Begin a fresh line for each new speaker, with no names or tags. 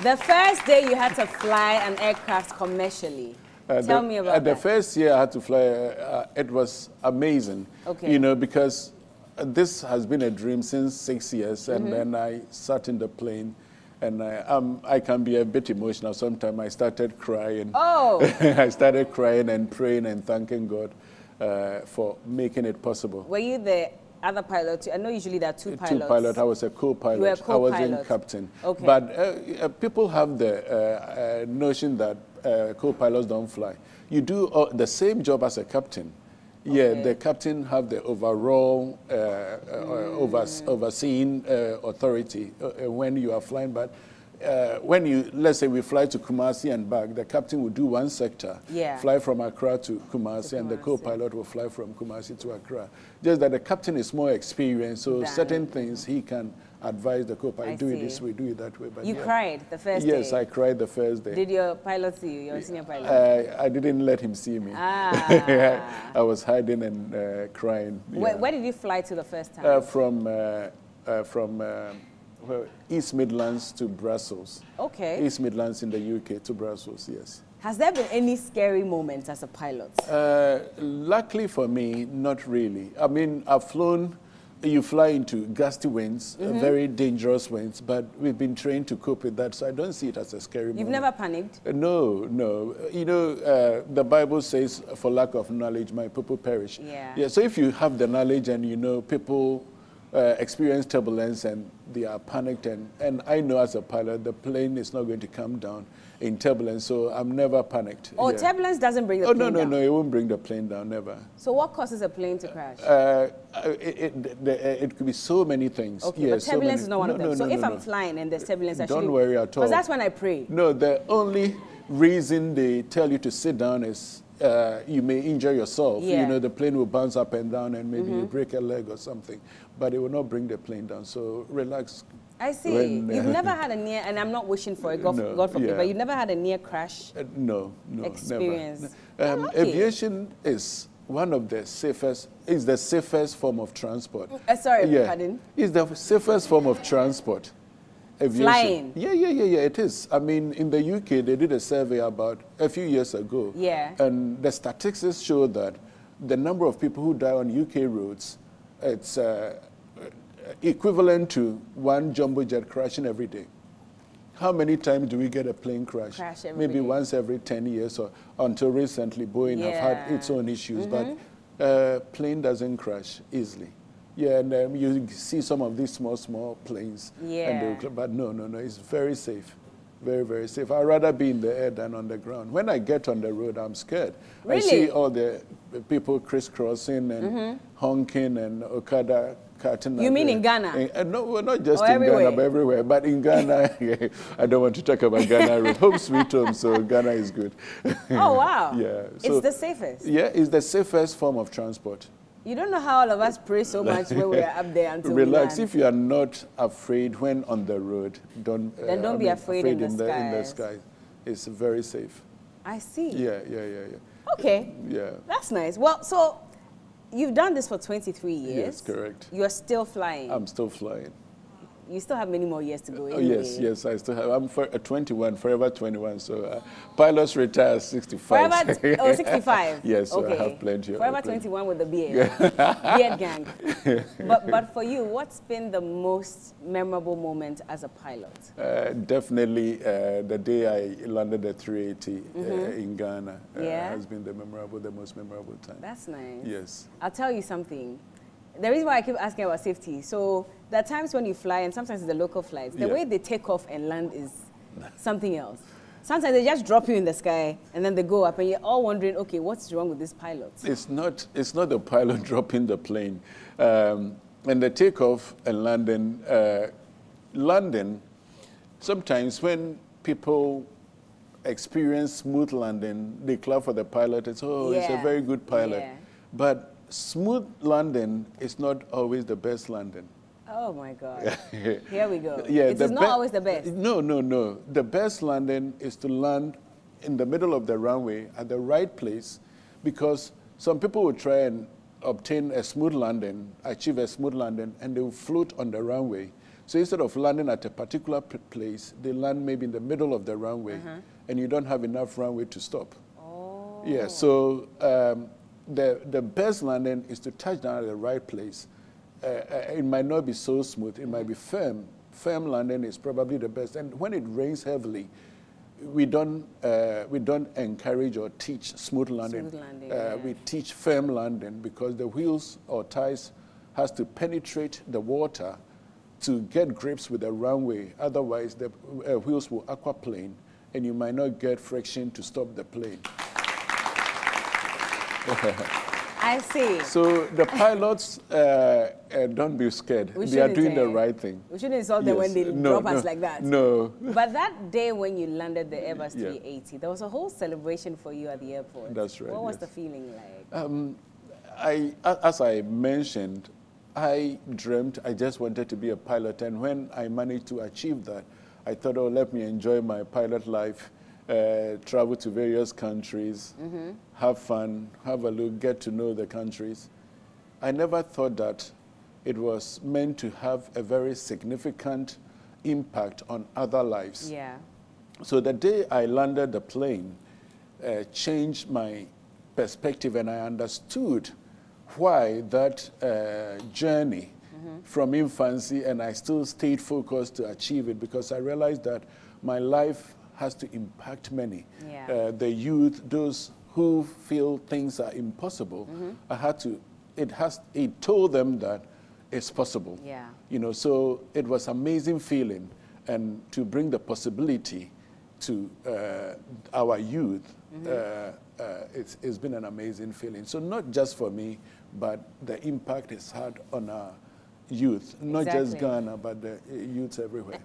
The first day you had to fly an aircraft commercially. Tell me about that.
The first year I had to fly, it was amazing.
Okay.
You know, because this has been a dream since 6 years, and then I sat in the plane, and I can be a bit emotional sometimes. I started crying.
Oh!
I started crying and praying and thanking God for making it possible.
Were you the other pilot? I know usually there are two pilots.
Two pilots. I was a co-pilot.
You were a co-pilot.
I wasn't captain.
Okay.
But people have the notion that co-pilots don't fly. You do the same job as a captain. Yeah,
Okay.
the captain have the overall overseeing authority when you are flying. But when you, let's say we fly to Kumasi and back, the captain will do one sector, fly from Accra to Kumasi, and the co-pilot will fly from Kumasi to Accra. Just that the captain is more experienced, so certain things he can advise the co-pilot, do it this way, do it that way. But
you cried the first day?
Yes, I cried the first day.
Did your pilot see you, your senior pilot?
I didn't let him see me.
Ah.
I was hiding and crying.
Where did you fly to the first time?
From East Midlands to Brussels.
Okay.
East Midlands in the UK to Brussels, yes.
Has there been any scary moments as a pilot?
Luckily for me, not really. I mean, I've flown, you fly into gusty winds, very dangerous winds, but we've been trained to cope with that, so I don't see it as a scary moment.
You've never panicked?
No, no. You know, the Bible says, for lack of knowledge, my people perish.
Yeah.
So if you have the knowledge and you know people experience turbulence and they are panicked, and I know as a pilot the plane is not going to come down in turbulence, so I'm never panicked.
Oh, turbulence doesn't bring the plane down?
No, it won't bring the plane down, never.
So what causes a plane to crash?
It could be so many things.
Okay,
yes,
but turbulence is not one of them. So if I'm
no.
flying and there's turbulence,
don't worry at all.
Because that's when I pray.
No, the only reason they tell you to sit down is you may injure yourself.
Yeah.
You know, the plane will bounce up and down and maybe you break a leg or something, but it will not bring the plane down. So relax.
I see. You've never had a near, and I'm not wishing for it, God forbid, but you've never had a near crash
no,
experience.
Never. Aviation is one of the safest, is the safest form of transport.
Pardon?
It's the safest form of transport. Aviation.
Flying?
Yeah, it is. I mean, in the UK, they did a survey about a few years ago.
Yeah.
And the statistics show that the number of people who die on UK roads, it's equivalent to one jumbo jet crashing every day. How many times do we get a plane crash? Maybe once every 10 years, or until recently Boeing have had its own issues, but plane doesn't crash easily. Yeah, and you see some of these small planes.
Yeah.
But no, it's very safe. Very, very safe. I'd rather be in the air than on the ground. When I get on the road, I'm scared.
Really?
I see all the people crisscrossing and honking and Okada cutting.
You mean in Ghana?
No, well, not just in Ghana, but everywhere. But in Ghana, I don't want to talk about Ghana road. Home sweet home, so Ghana is good.
Oh, wow.
Yeah.
It's the safest?
Yeah, it's the safest form of transport.
You don't know how all of us pray so much when we're up there until
relax.
we land.
If you are not afraid when on the road, don't
be afraid in the
sky. It's very safe.
I see.
Yeah.
Okay.
Yeah.
That's nice. Well, so you've done this for 23 years.
Yes, correct.
You are still flying.
I'm still flying.
You still have many more years to go.
Oh, yes, I still have. I'm 21, forever 21. So pilots retire 65.
Forever, 65?
Yes, so
okay.
I have plenty of
Forever 21 with the beard. Beard gang. But for you, what's been the most memorable moment as a pilot?
Definitely the day I landed the 380 in Ghana has been the most memorable time.
That's nice.
Yes.
I'll tell you something. The reason why I keep asking about safety, so there are times when you fly, and sometimes it's the local flights, the way they take off and land is something else. Sometimes they just drop you in the sky, and then they go up, and you're all wondering, okay, what's wrong with these pilots?
It's not the pilot dropping the plane. And the takeoff and landing, sometimes when people experience smooth landing, they clap for the pilot, it's a very good pilot.
Yeah.
But smooth landing is not always the best landing.
Oh my God. Here we go.
Yeah,
it is not always the best.
No. The best landing is to land in the middle of the runway at the right place, because some people will try and obtain a smooth landing, achieve a smooth landing, and they will float on the runway. So instead of landing at a particular place, they land maybe in the middle of the runway, and you don't have enough runway to stop.
Oh.
Yeah, so the best landing is to touch down at the right place. It might not be so smooth, it might be firm. Firm landing is probably the best. And when it rains heavily, we don't encourage or teach smooth landing. We teach firm landing because the wheels or tires has to penetrate the water to get grips with the runway. Otherwise, the wheels will aquaplane, and you might not get friction to stop the plane.
I see.
So the pilots, don't be scared. They are doing the right thing.
We shouldn't insult them when they drop us like that.
No.
But that day when you landed the Airbus 380, there was a whole celebration for you at the airport.
That's right.
What was the feeling like?
As I mentioned, I dreamt I just wanted to be a pilot. And when I managed to achieve that, I thought, oh, let me enjoy my pilot life. Travel to various countries, have fun, have a look, get to know the countries. I never thought that it was meant to have a very significant impact on other lives.
Yeah.
So the day I landed the plane changed my perspective, and I understood why that journey from infancy, and I still stayed focused to achieve it, because I realized that my life has to impact many.
Yeah.
The youth, those who feel things are impossible, it told them that it's possible.
Yeah.
You know, so it was amazing feeling, and to bring the possibility to our youth, it's been an amazing feeling. So not just for me, but the impact it's had on our youth, not just Ghana, but the youths everywhere.